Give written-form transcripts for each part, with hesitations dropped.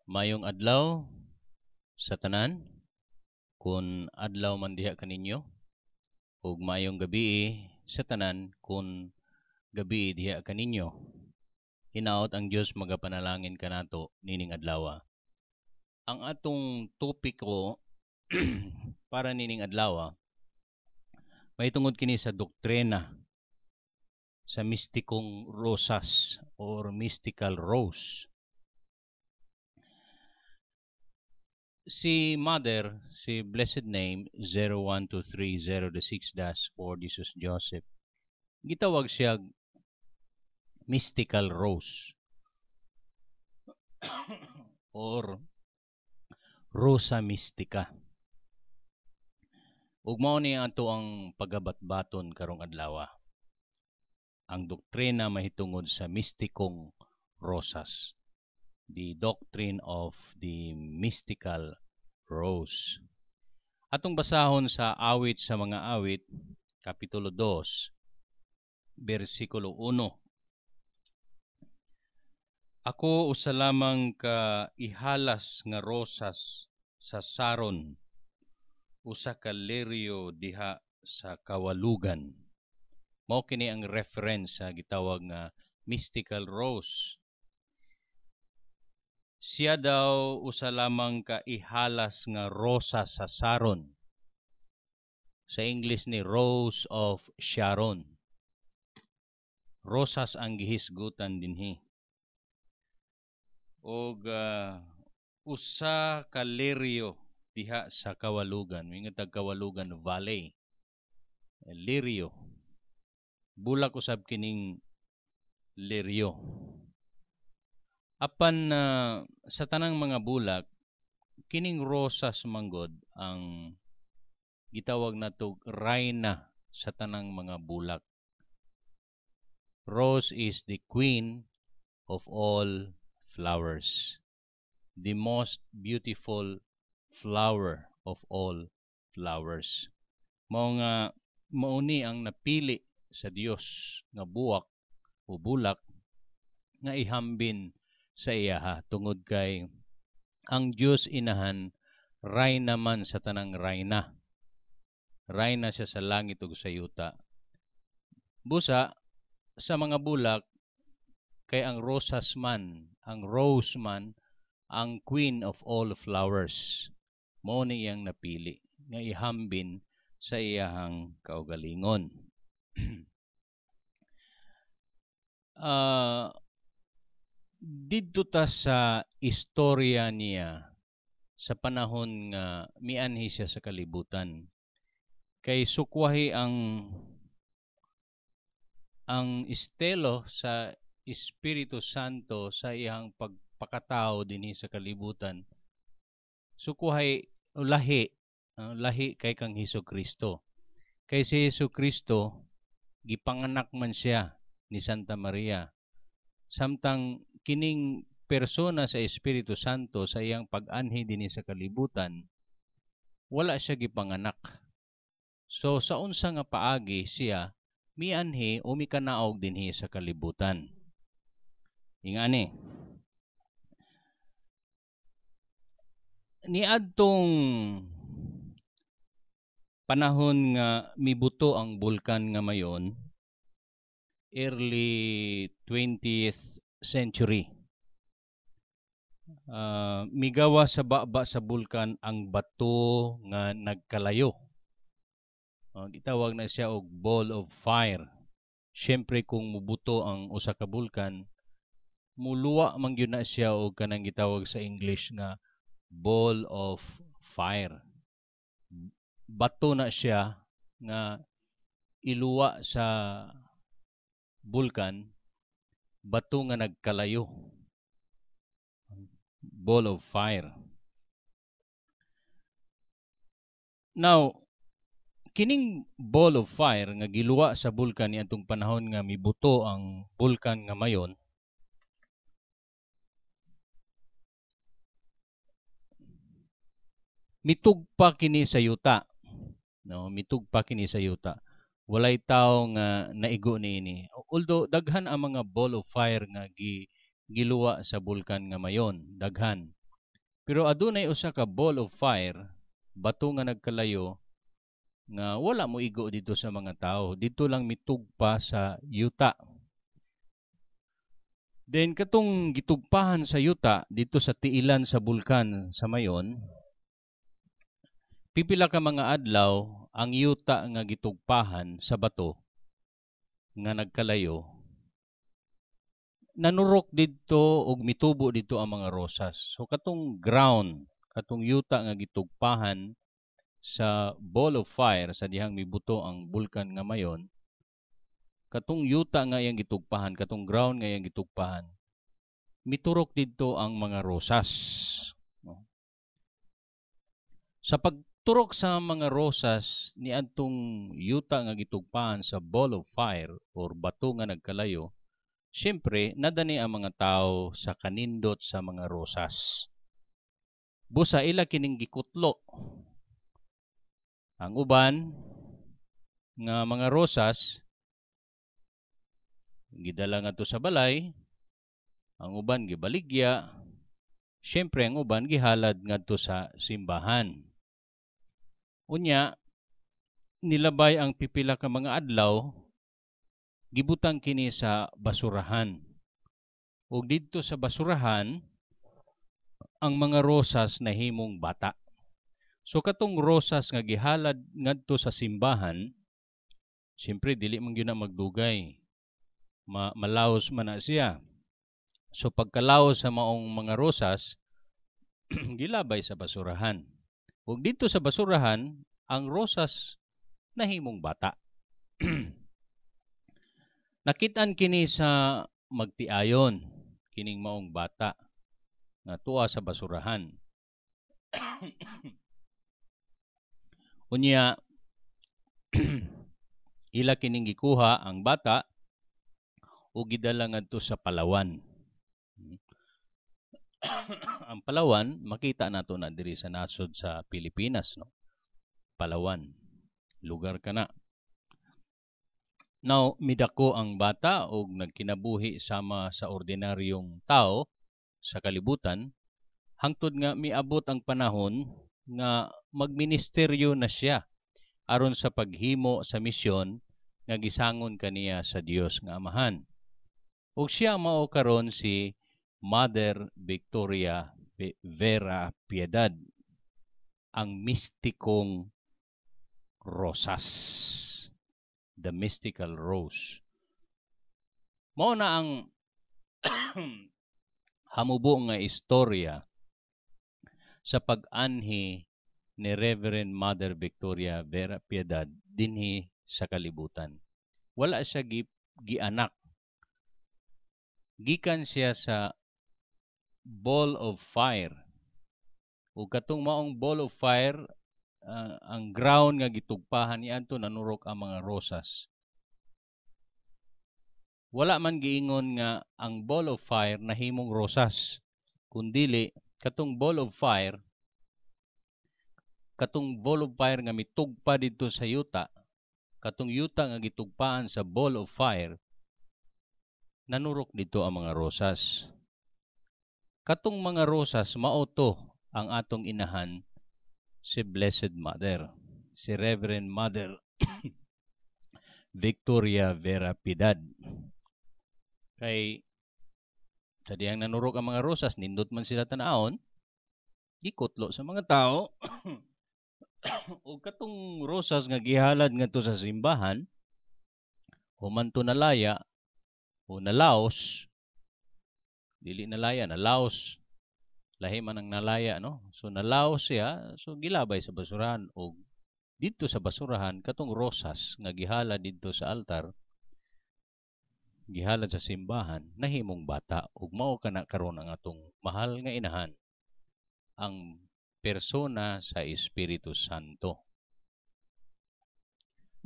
Mayong adlaw sa tanan, kung adlaw man diha kaninyo, ug mayong gabi sa tanan kung gabi diha kaninyo. Hinaot ang Dios magapanalangin kanato nining adlaw. Ang atong topiko para nining adlaw may tungod kini sa doktrina sa mistikong rosas or mystical rose. Si Mother, si Blessed Name 01230-6-4 Jesus Joseph, gitawag siya mystical rose or rosa mystica. Ug mao ni ato ang pagabat-baton karong adlaw. Ang doktrina mahitungod sa mistikong rosas. The doctrine of the mystical rose. Atong basahon sa awit sa mga awit, Kapitulo 2, versikulo 1. Ako usa lamang ka ihalas nga rosas sa Saron, usa ka leryo diha sa kawalugan. Mao kini ang reference sa gitawag nga mystical rose. Siya daw usa lamang ka ihalas nga rosa sa Saron. Sa English ni Rose of Sharon. Rosas ang gihisgutan dinhi. Og usa ka leryo diha sa kawalugan. Mingon tag Kawalugan Valley. Leryo. Bulak usab kining leryo. Apan sa tanang mga bulak, kining rosas manggod ang gitawag natog reyna sa tanang mga bulak. Rose is the queen of all flowers. The most beautiful flower of all flowers. Mao nga mauni ang napili sa Dios nga buwak o bulak nga ihambin sa iyaha tungod kay ang Dios inahan reyna man sa tanang reyna. Reyna siya sa langit ug sa yuta. Busa sa mga bulak kay ang rosas man, ang rose man ang queen of all flowers. Mao ni iyang napili nga ihambin sa iyahang kaugalingon. Didto ta sa istorya niya sa panahon nga mianhi siya sa kalibutan. Kay sukwahi ang estelo sa Espiritu Santo sa iyang pagpakatao dinhi sa kalibutan. Sukwahi lahi kay kang Hesukristo. Kay si Hesukristo gipanganak man siya ni Santa Maria. Samtang kining persona sa Espiritu Santo sa iyang pag-anhi dinhi sa kalibutan, wala siya gipanganak. So sa unsa nga paagi siya mianhi o mikanaog dinhi sa kalibutan. Ingani. Niadtong panahon nga mibuto ang bulkan nga mayon, early 20th century. Migawa sa baba sa bulkan ang bato nga nagkalayo. Gitawag na siya og ball of fire. Siyempre kung mubuto ang usa ka bulkan, muluwa man gyud na siya og kanang gitawag sa English nga ball of fire. Bato na siya nga iluwa sa bulkan, bato nga nagkalayo. Ball of fire. Now, kining ball of fire nga giluwa sa bulkan niadtong panahon nga mibuto ang bulkan nga mayon, mitugpa kini sa yuta. No, mitugpa kini sa yuta. Walay tawo nga naigo niini. Although daghan ang mga ball of fire nga giluwa sa bulkan nga mayon, daghan. Pero adunay usa ka ball of fire, bato nga nagkalayo, nga wala mo igo dito sa mga tao. Dito lang mitugpa sa yuta. Then katong gitugpahan sa yuta, dito sa tiilan sa bulkan sa mayon, pipila ka mga adlaw, ang yuta nga gitugpahan sa bato, nga nagkalayo, nanurok dito og mitubo dito ang mga rosas. So katong ground, katong yuta nga gitugpahan sa ball of fire, sa dihang mibuto ang bulkan nga mayon, katong yuta nga iyang gitugpahan, katong ground nga iyang gitugpahan, miturok dito ang mga rosas. Sa pagturok sa mga rosas ni adtong yuta nga gitugpahan sa ball of fire or bato nga nagkalayo, siyempre nadani ang mga tao sa kanindot sa mga rosas. Busa ila kining gikutlo. Ang uban nga mga rosas gidala ngadto sa balay, ang uban gibaligya, siyempre ang uban gihalad ngadto sa simbahan. Unya, nilabay ang pipila ka mga adlaw, gibutang kini sa basurahan. Ug didto sa basurahan, ang mga rosas nahimong bata. So katong rosas nga gihalad ngadto sa simbahan, siyempre dili man gyud na magdugay. Malaos man na siya. So pagkalaos sa maong mga rosas, gilabay sa basurahan. Ug dito sa basurahan, ang rosas nahimong bata. Nakitaan kini sa magtiayon, kining maong bata nga tuwa sa basurahan. Unya, ila kining gikuha ang bata o gidala ngadto sa Palawan. Ang Palawan, makita nato na diri sa nasod sa Pilipinas, no? Palawan, lugar kana. Now, midako ang bata og nagkinabuhi sama sa ordinaryong tao sa kalibutan, hangtod nga miabot ang panahon nga magministeryo na siya aron sa paghimo sa misyon nga gisangon kaniya sa Dios nga Amahan. Ug siya mao karon si Mother Victoria Vera Piedad, ang mistikong rosas, the mystical rose. Mao na ang hamubo nga istorya sa pag-anhi ni Reverend Mother Victoria Vera Piedad dinhi sa kalibutan. Wala siya gianak. Gikan siya sa ball of fire. O katong maong ball of fire, ang ground nga gitugpahan niadto nanurok ang mga rosas. Wala man giingon nga ang ball of fire nahimong rosas, kundili katong ball of fire nga mitugpa dito sa yuta, katong yuta nga gitugpaan sa ball of fire, nanurok dito ang mga rosas. Katong mga rosas, mao to ang atong inahan, si Blessed Mother, si Reverend Mother Victoria Vera Piedad. Kay sa diyang nanurok ang mga rosas, nindot man sila tanahon, gikutlo sa mga tao, o katong rosas nga gihalad ngadto sa simbahan, human to nalaya, o nalaos, dili nalaya, nalaos, lahi man ang nalaya, no? So nalaos siya, so gilabay sa basurahan, o dito sa basurahan, katong rosas nga gihalad dito sa altar, gihalad sa simbahan, nahimong bata, ug mao kana karon ang atong mahal nga inahan, ang persona sa Espiritu Santo.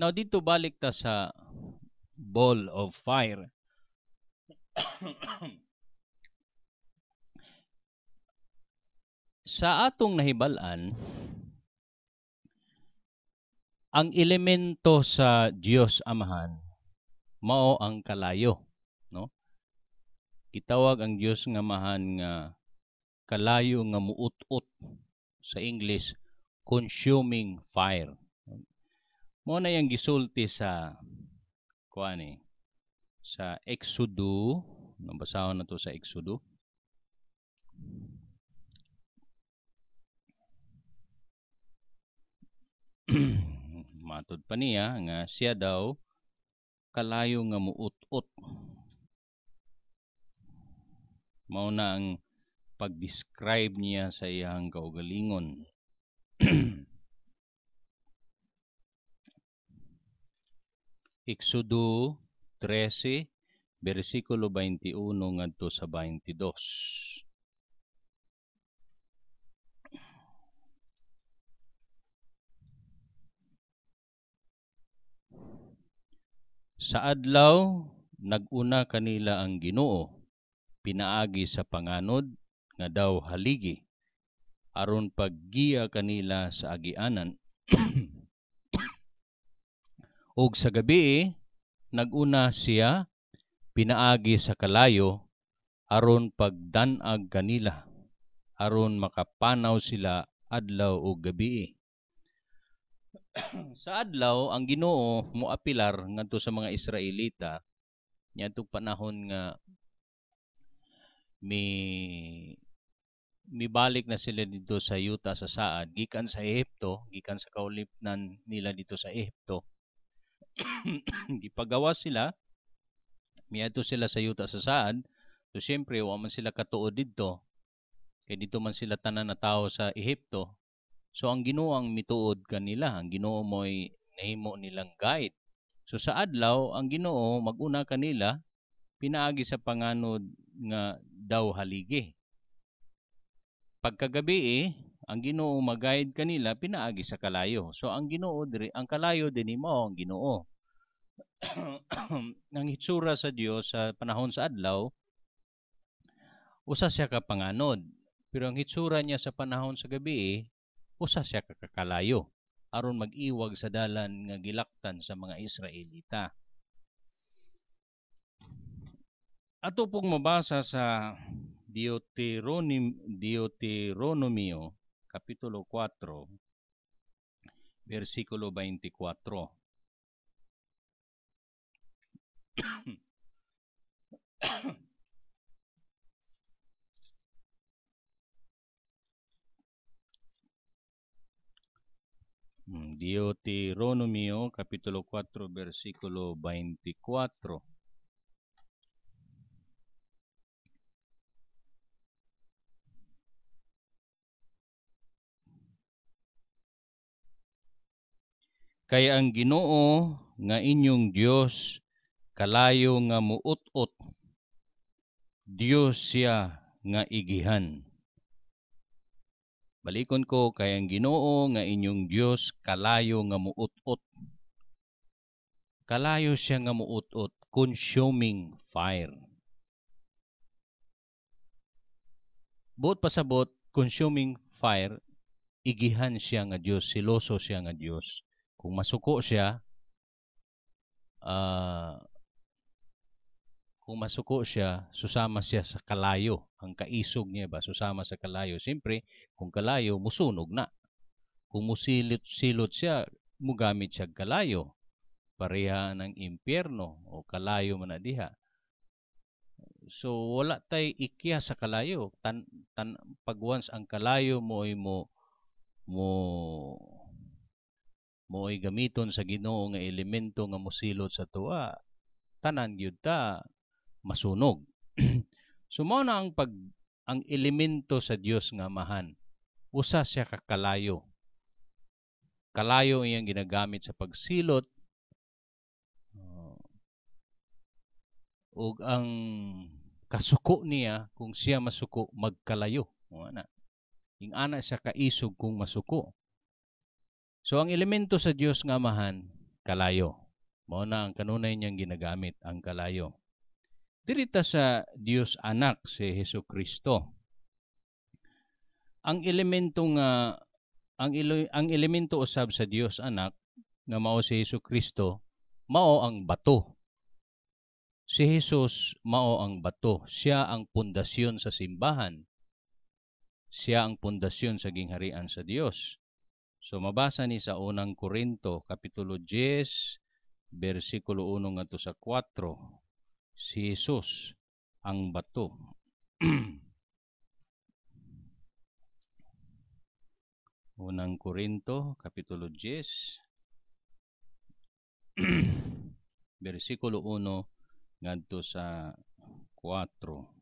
Now dito balik ta sa ball of fire. Sa atong nahibal-an, ang elemento sa Dios Amahan mao ang kalayo, no? Gitawag ang Dios nga Amahan nga kalayo nga muut-ut. Sa English, consuming fire. Mo na yung gisulti sa sa Exodo. Nabasahon na to sa Exodo. Matod pa niya nga siya daw kalayo nga muut-ut. Mao na ang pag-describe niya sa iyang kaugalingon. Exodo 13, versikulo 21 ngadto sa 22. Sa adlaw, naguna kanila ang Ginoo, pinaagi sa panganod, nga daw haligi, aron paggiya kanila sa agianan. Ug sa gabi, naguna siya, pinaagi sa kalayo, aron pagdanag kanila, aron makapanaw sila adlaw ug gabi. Sa adlaw, ang Ginoo moapilar ngadto sa mga Israelita niadtong panahon nga mibalik na sila dito sa yuta sa saad, gikan sa Ehipto, gikan sa kaulipnan nila dito sa Ehipto. Gipagawas sila, miadto sila sa yuta sa saad, so siyempre wa man sila katuod dito, kay dito man sila tanan na tao sa Ehipto. So ang Ginoo ang mituod kanila, ang Ginoo mo'y nahimo nilang guide. So sa adlaw, ang Ginoo maguna kanila, pinaagi sa panganod nga daw haligi. Pagkagabi, ang Ginoo mag-guide kanila, pinaagi sa kalayo. So ang Ginoo diri, ang kalayo dinhi mao ang Ginoo. Ang hitsura sa Dios sa panahon sa adlaw, usa siya ka panganod. Pero ang hitsura niya sa panahon sa gabi, usa siya ka kakalayo aron mag-iwag sa dalan nga gilaktan sa mga Israelita. Ato pong mabasa sa Deuteronomio kapitulo 4 versikulo 24. Deuteronomio capítulo 4 versículo 24. Kaya ang Ginoo nga inyong Dios kalayo nga muut-ut, Dios siya nga igihan. Balikon ko, kay ang Ginoo nga inyong Dios kalayo nga muut-ut. Kalayo siya nga muut-ut, consuming fire. Buot pasabot, consuming fire, igihan siya nga Dios, siloso siya nga Dios. Kung masuko siya, susama siya sa kalayo. Ang kaisog niya ba, susama sa kalayo. Siyempre, kung kalayo, musunog na. Kung musilot siya, mugamit siya kalayo. Pareha ng impyerno o kalayo man na diha. So, wala tay ikya sa kalayo. Pag once ang kalayo mo ay mo'y gamiton sa Ginoo nga elemento nga mosilot sa tuwa, tanan gyud ta masunog. So mao na ang elemento sa Dios nga amahan. Usa siya ka kalayo. Kalayo iyang ginagamit sa pagsilot. Ug ang kasuko niya, kung siya masuko, magkalayo. Ing ana siya kaisog kung masuko. So ang elemento sa Dios nga amahan, kalayo. Mao na ang kanunay niyang ginagamit, ang kalayo. Dirita sa Dios anak si Hesukristo. Ang elemento usab sa Dios anak nga mao si Hesukristo, mao ang bato. Si Jesus mao ang bato, siya ang pundasyon sa simbahan. Siya ang pundasyon sa gingharian sa Dios. So mabasa ni sa unang Korinto kapitulo 10 bersikulo 1 ngadto sa 4. Si Jesus ang bato. Unang Korinto kapitulo 10 bersikulo 1 ngadto sa 4.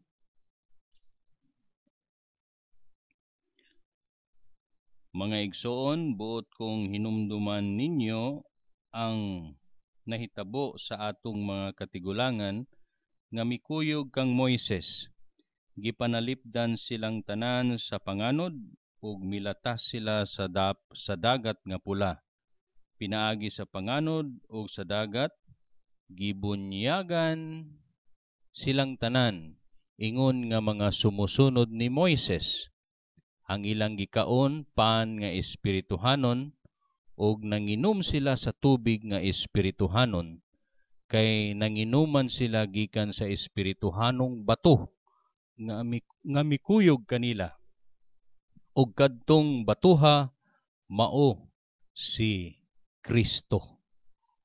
Mga igsoon, buot kong hinumduman ninyo ang nahitabo sa atong mga katigulangan nga mikuyog kang Moises. Gipanalipdan silang tanan sa panganod ug milatas sila sa dagat nga pula. Pinaagi sa panganod ug sa dagat gibunyagan silang tanan ingon nga mga sumusunod ni Moises. Ang ilang gikaon pan nga espirituhanon ug nanginom sila sa tubig nga espirituhanon kay nanginuman sila gikan sa espirituhanong bato nga mikuyog kanila. Ug kadtong batuha mao si Kristo.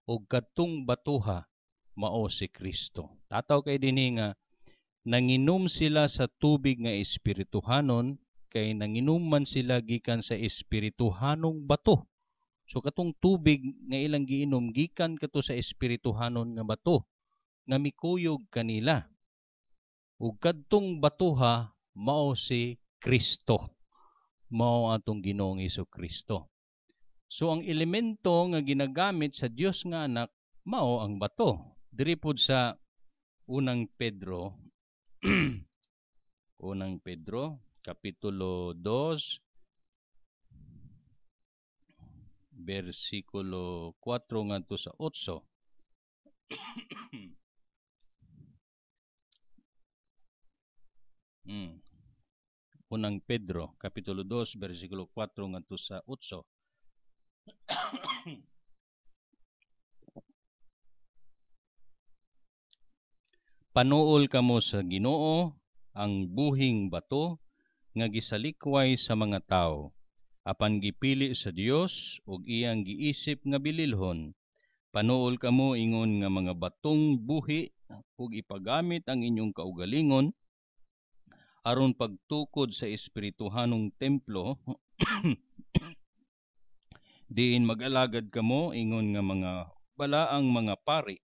Ug kadtong batuha mao si Kristo. Tataw kay dinhi nga nanginom sila sa tubig nga espirituhanon kay nanginuman sila gikan sa espirituhanong bato. So katong tubig nga ilang giinom gikan kato sa espirituhanon nga bato nga mikuyog kanila. Ug kadtong batuha mao si Kristo. Mao atong Ginoong Hesukristo. So ang elemento nga ginagamit sa Dios nga anak mao ang bato. Diri pod sa unang Pedro unang Pedro kapitulo 2 bersikulo 4 ngadto sa 8. Unang Pedro kapitulo 2 bersikulo 4 ngadto sa 8. Panuol kamo sa Ginoo ang buhing bato nga gisalikway sa mga tao, apan gipili sa Dios ug iyang giisip nga bililhon. Panuol kamo ingon nga mga batong buhi ug ipagamit ang inyong kaugalingon aron pagtukod sa espirituhanong templo diin mag-alagad kamo ingon nga mga balaang mga pari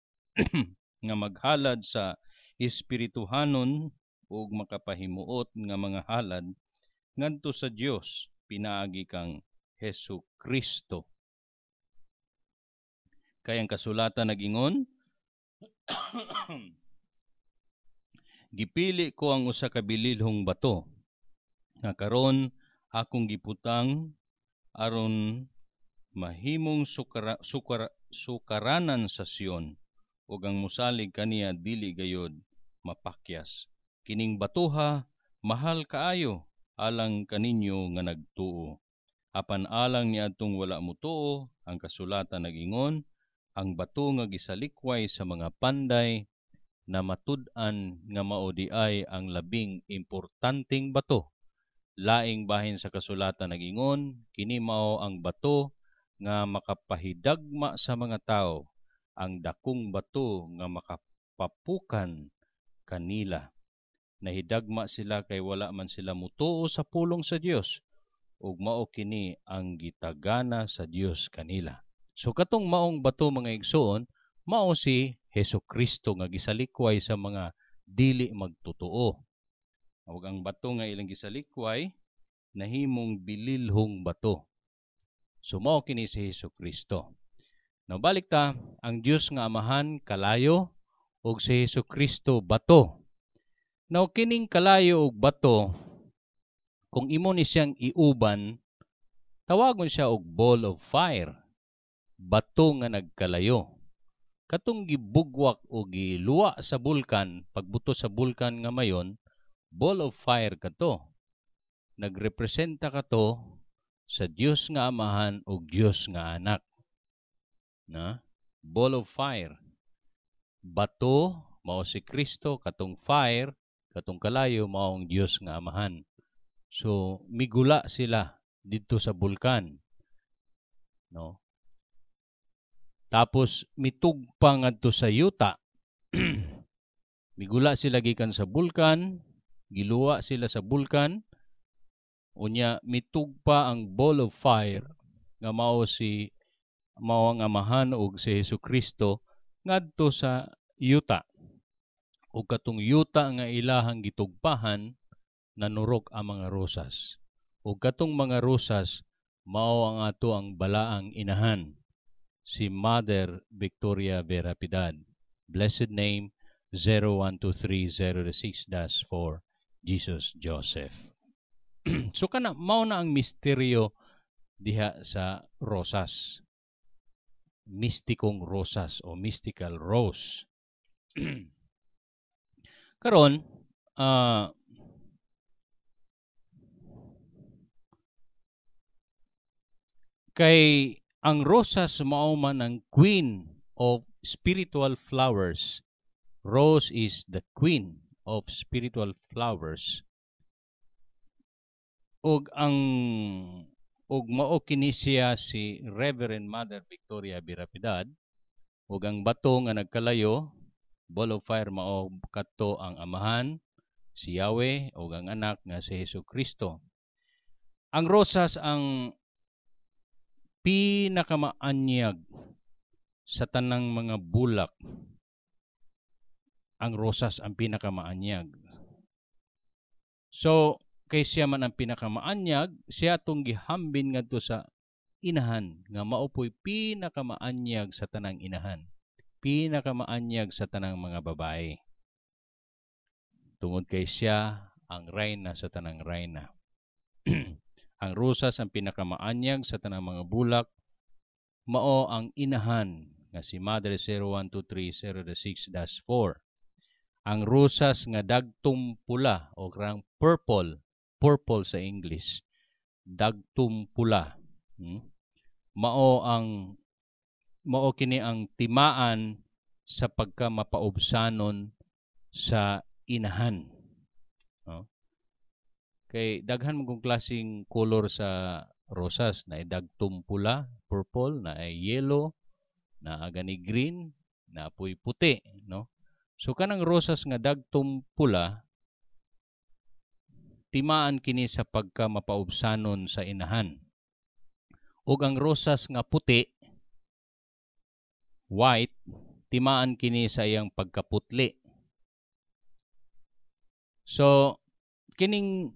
nga maghalad sa espirituhanon ug makapahimuot nga mga halad ngadto sa Dios pinaagi kang Hesukristo. Kay ang kasulatan nag-ingon, gipili ko ang usa ka bililhong bato nga karon akong giputang aron mahimong sukaranan sa Sion ug ang musalig kaniya dili gayod mapakyas. Kining batuha mahal kaayo alang kaninyo nga nagtuo. Apan alang niadtong wala mutuo, ang kasulatan nag-ingon, ang bato nga gisalikway sa mga panday na matud-an nga mao diay ang labing importanteng bato. Laing bahin sa kasulatan nag-ingon, kini mao ang bato nga makapahidagma sa mga tao, ang dakong bato nga makapapukan kanila. Nahidagma sila kay wala man sila mutuo sa pulong sa Dios ug mao kini ang gitagana sa Dios kanila. So katong maong bato mga igsoon, mao si Hesukristo nga gisalikway sa mga dili magtotoo. Ug ang bato nga ilang gisalikway nahimong bililhong bato. So mao kini si Hesukristo. Now balik ta, ang Dios nga Amahan kalayo ug si Hesukristo bato. Now kining kalayo ug bato, kung imo ni siyang iuban, tawagon siya og ball of fire. Bato nga nagkalayo. Katong gibugwak o giluwa sa bulkan, pagbuto sa bulkan nga mayon, ball of fire kato. Nagrepresenta kato sa Dios nga Amahan ug Dios nga Anak. Na? Ball of fire. Bato mao si Kristo, katong fire, katong kalayo mao ang Dios nga Amahan. So migula sila dito sa bulkan, no? Tapos mitugpa ngadto sa yuta. Migula sila gikan sa bulkan, giluwa sila sa bulkan, unya mitugpa ang ball of fire nga mao ang amahan ug si Hesukristo ngadto sa yuta. Ug katong yuta nga ilahang gitugpahan nanurok ang mga rosas. Ug katong mga rosas mao ang ato ang balaang inahan, si Mother Victoria Vera Piedad. Blessed name 0123006-4 Jesus Joseph. So kana mao na ang misteryo diha sa rosas. Mistikong rosas o mystical rose. Karon kay ang rosas mao man ang queen of spiritual flowers. Rose is the queen of spiritual flowers. Ug mao kini siya si Reverend Mother Victoria Vera Piedad. Ug ang bato nga nagkalayo, ball of fire, mao kadto ang amahan, si Yahweh, ug ang anak nga si Hesukristo. Ang rosas ang pinakamaanyag sa tanang mga bulak. Ang rosas ang pinakamaanyag. So, kay siya man ang pinakamaanyag, siya itong gihambin ngadto sa inahan, nga maupoy pinakamaanyag sa tanang inahan. Pinakamaanyag sa tanang mga babae. Tungod kay siya ang reyna sa tanang reyna. Ang rosas ang pinakamaanyag sa tanang mga bulak, mao ang inahan nga si Mother 0123006-4. Ang rosas nga dagtum pula o karang purple sa English, dagtum pula. Mao kini ang timaan sa pagka mapaubsanon sa inahan. Kay daghan mong klaseng color sa rosas, na dagtum pula, purple, na ay yellow, na agani green, na apoy puti, no? So kanang rosas nga dagtum pula, timaan kini sa pagka mapaubsanon sa inahan. Ug ang rosas nga puti, white, timaan kini sa iyang pagkaputli. So kining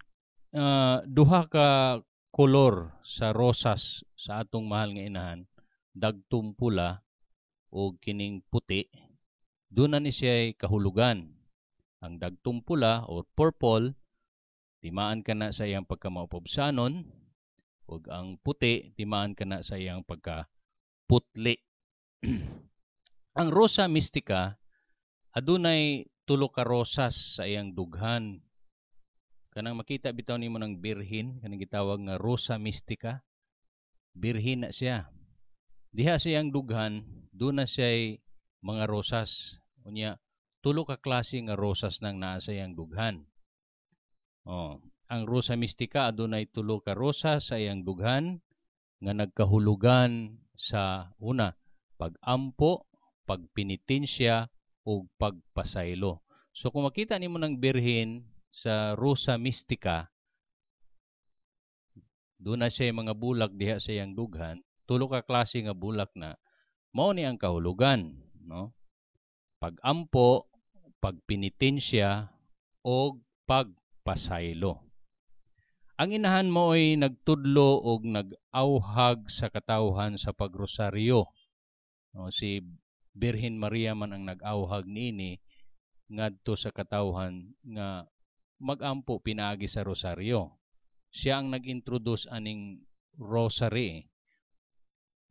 duha ka kolor sa rosas sa atong mahal nga inahan, dagtum pula o kining puti, doon ni siya kahulugan. Ang dagtum pula o purple, timaan ka na sa iyang pagkamaupobsanon, ug ang puti, timaan ka na sa iyang pagkaputli. Ang rosa mystica, adunay tulo ka rosas sa iyang dughan. Kanang makita bitaw nimo ng birhin, kanang gitawag nga rosa mystica, birhin na siya. Diha siyang dughan, doon na siya mga rosas. Unya, tulo ka klase nga rosas nang naa sa iyang dughan. Ang rosa mystica adunay tulo ka rosas sa iyang dughan nga nagkahulugan sa una, pag-ampo, pagpenitensya o pagpasaylo. So kung makita nimo ng birhin sa rosa mystica, doon na siya mga bulak diha sa iyang dughan, tulo ka klase nga bulak na mao ni ang kahulugan, no? Pag-ampo, pagpenitensya o pagpasaylo. Ang inahan mo ay nagtudlo o nag-auhag sa katawhan sa pagrosaryo. No, si Birhen Maria man ang nag-auhag niini ngadto sa katawhan nga mag-ampo pinaagi sa rosaryo. Siya ang nag-introduce aning rosary.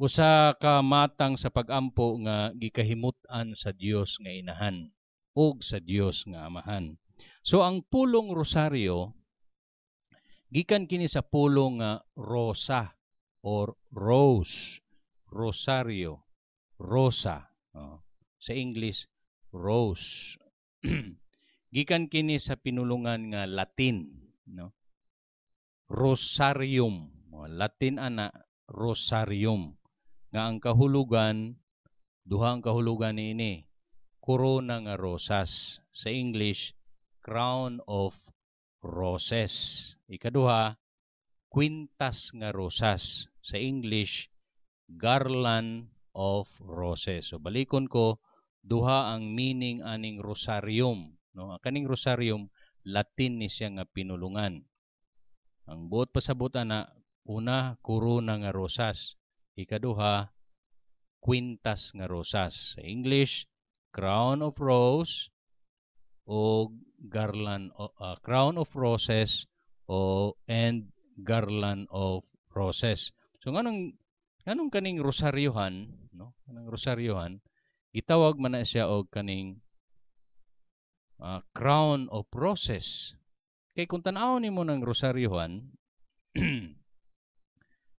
Usa ka matang sa pag-ampo nga gikahimut-an sa Dios nga inahan ug sa Dios nga amahan. So ang pulong rosaryo gikan kini sa pulong nga rosa or rose, rosaryo, rosa. Sa English, rose. Gikan kini sa pinulungan nga Latin, no? rosarium. Latin ana rosarium. Nga ang kahulugan, duha ang kahulugan niini. Corona nga rosas. Sa English, crown of roses. Ikaduha, quintas nga rosas. Sa English, garland of roses. So balikon ko, duha ang meaning aning rosarium. No? Kaning rosarium, Latin ni siya nga pinulungan. Ang buot pasabot ana, una, corona nga rosas. Ikaduha, quintas nga rosas. Sa English, crown of rose o garland crown of roses and garland of roses. So nganong kaning rosaryohan, no? Kanang rosaryohan, gitawag man na siya og kaning crown of roses. Kay kung tan-aw nimo ng rosaryohan,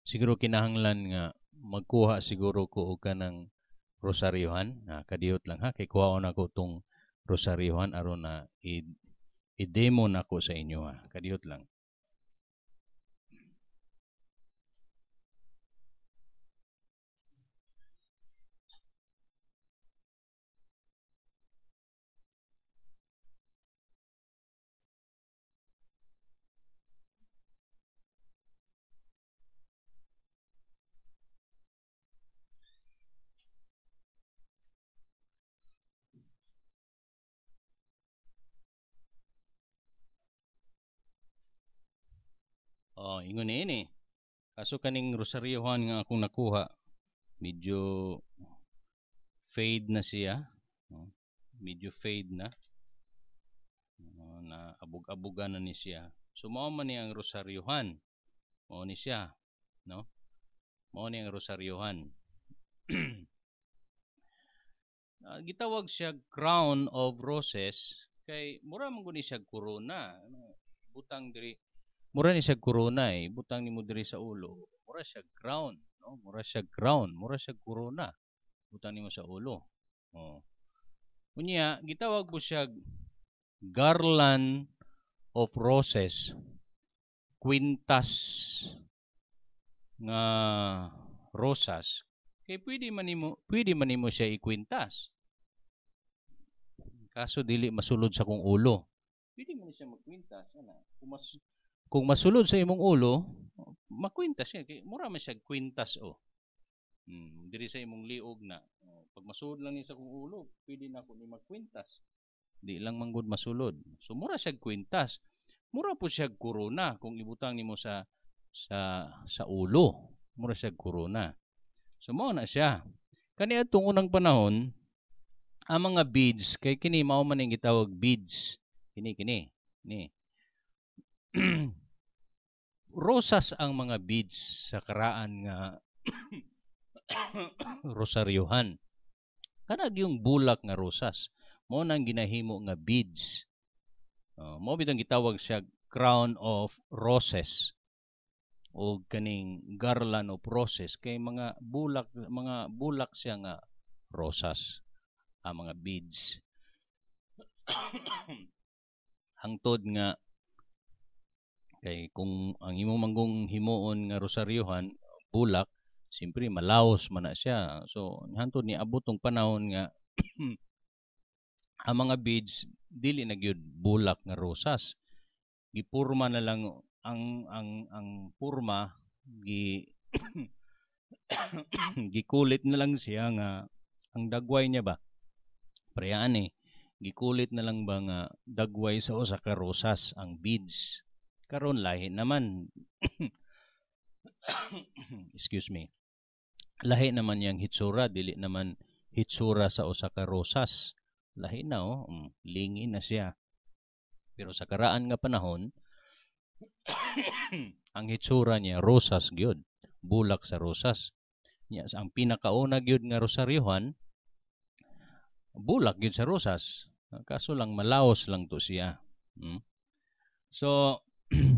siguro kinahanglan nga magkuha siguro ko og kanang rosaryohan. Kadiyot lang ha, kay kuhaon ako tong rosaryohan aron na i-demo nako sa inyo ha. Kadiyot lang. Ingon ini. Kaso kaning rosaryohan nga akong nakuha, medyo fade na siya. Medyo fade na. Na abog-abogan na ni siya. So mao man ni ang rosaryohan. Mao ni siya, no? Mao ni ang rosaryohan. Gitawag siya crown of roses kay mura man guni siya corona. Butang diri mura ni siya corona butang nimo diri sa ulo. Mura siya crown, no? Mura siya crown, mura siya corona. Butang nimo sa ulo. Unya gitawag po siya garland of roses. Quintas nga rosas. Kay pwede man nimo siya ikwintas. Kaso dili masulod sa kong ulo. Pwede man siya magkwintas. Kung masulod sa imong ulo, makwintas siya. Mura man siya kwintas diri sa imong liog na. Pag masulod lang ni sa kong ulo, pwede na ako ni magkwintas. Di lang manggod masulod. So mura siya kwintas. Mura po siya corona kung ibutang nimo sa ulo. Mura siya corona. So mao na siya. Kani atong unang panahon, ang mga beads kay kini mao man ang gitawag beads. Kini. Rosas ang mga beads sa karaan nga rosaryohan. Kanag yung bulak nga rosas, mao nang ginahimo nga beads. Mao bitang gitawag siya crown of roses o kaning garland of roses kay mga bulak siya nga rosas ang mga beads. Hangtod nga kay kung ang imong manggong himuon nga rosaryohan bulak, siyempre malaos man na siya. So hangtod ni abot tong panahon nga ang mga beads dili na gyud bulak nga rosas. Gipurma na lang ang purma gikulit na lang siya nga ang dagway niya ba preyaan gikulit na lang ba nga dagway sa usa ka rosas ang beads. Karon lahi naman excuse me, lahi naman yang hitsura, dili naman hitsura sa usa ka rosas. Lahi na lingi na siya. Pero sa karaan nga panahon ang hitsura niya rosas gyud, bulak sa rosas. Nya ang pinakauna gyud nga rosaryohan bulak gyud sa rosas. Kaso lang malaos lang to siya. So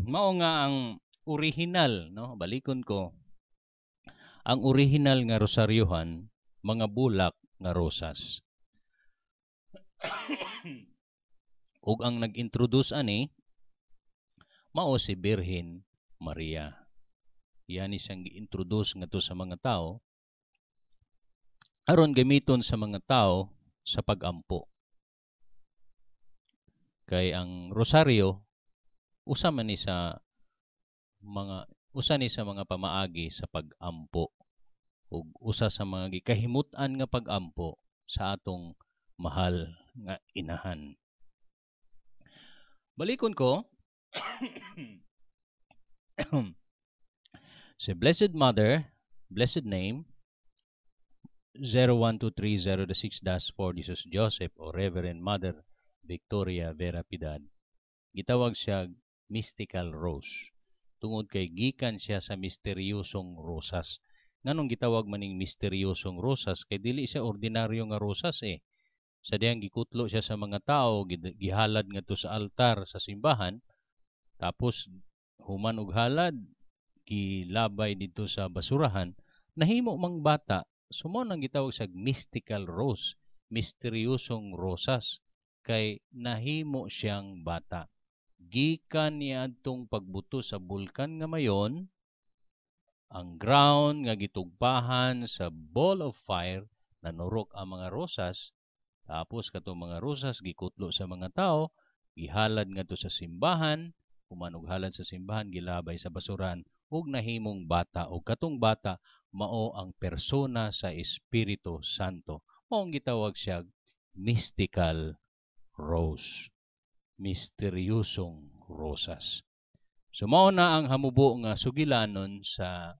mao nga ang original, no? Balikon ko. Ang original nga rosaryohan mga bulak nga rosas. Ug ang nag-introduce ani mao si Birhen Maria. Yan isang gi-introduce nga to sa mga tao aron gamiton sa mga tao sa pag-ampo. Kay ang rosaryo usa man ni sa mga pamaagi sa pag-ampo ug usa sa mga gikahimut-an nga pag-ampo sa atong mahal nga inahan. Balikon ko si Blessed Mother, blessed name 01230-6-4 Jesus Joseph o Reverend Mother Victoria Vera Piedad. Gitawag siya mystical rose. Tungod kay gikan siya sa misteryosong rosas. Nganong gitawag maning misteryosong rosas kay dili siya ordinaryo nga rosas eh. Sa diyang gikutlo siya sa mga tao, gihalad nga to sa altar sa simbahan, tapos human og halad, gilabay dito sa basurahan, nahimo mang bata. Sumo nang gitawag sa mystical rose, misteryosong rosas, kay nahimo siyang bata. Gikan niya adtong pagbuto sa bulkan nga mayon, ang ground nga gitugpahan sa ball of fire, nanurok ang mga rosas, tapos katong mga rosas gikutlo sa mga tao, gihalad nga to sa simbahan, human og halad sa simbahan, gilabay sa basuran, ug nahimong bata, ug katong bata mao ang persona sa Espiritu Santo. Maong gitawag siya mystical rose, misteryosong rosas. So mao na ang hamubo nga sugilanon sa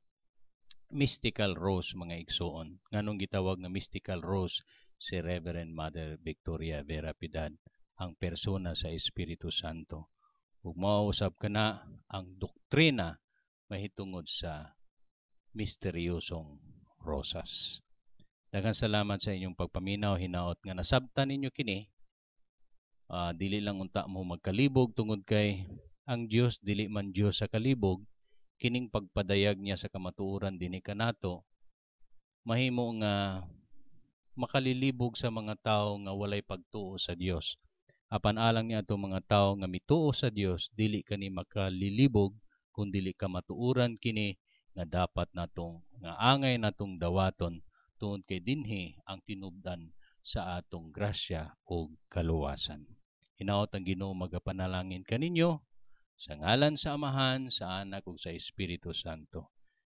mystical rose, mga igsoon. Nganong gitawag nga mystical rose si Reverend Mother Victoria Vera Piedad, ang persona sa Espiritu Santo. Ug mauusab kana ang doktrina mahitungod sa misteryosong rosas. Daghang salamat sa inyong pagpaminaw, hinaot nga nasabtan ninyo kini. Dili lang unta mo magkalibog tungod kay ang Dios dili man Dios sa kalibog. Kining pagpadayag niya sa kamatuoran dinhi kanato mahimo nga makalilibog sa mga tao nga walay pagtuo sa Dios. Apan alang niya atong mga tao nga mituo sa Dios, dili kani makalilibog kung dili ka matuoran kini nga dapat natong nga angay natong dawaton tungod kay dinhi ang tinubdan sa atong grasya o kaluwasan. Hinaot ang Ginoo magapanalangin kaninyo sa ngalan sa Amahan, sa Anak ug sa Espiritu Santo.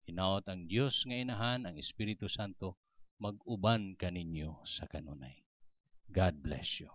Hinaot ang Dios nga Inahan, ang Espiritu Santo mag-uban kaninyo sa kanunay. God bless you.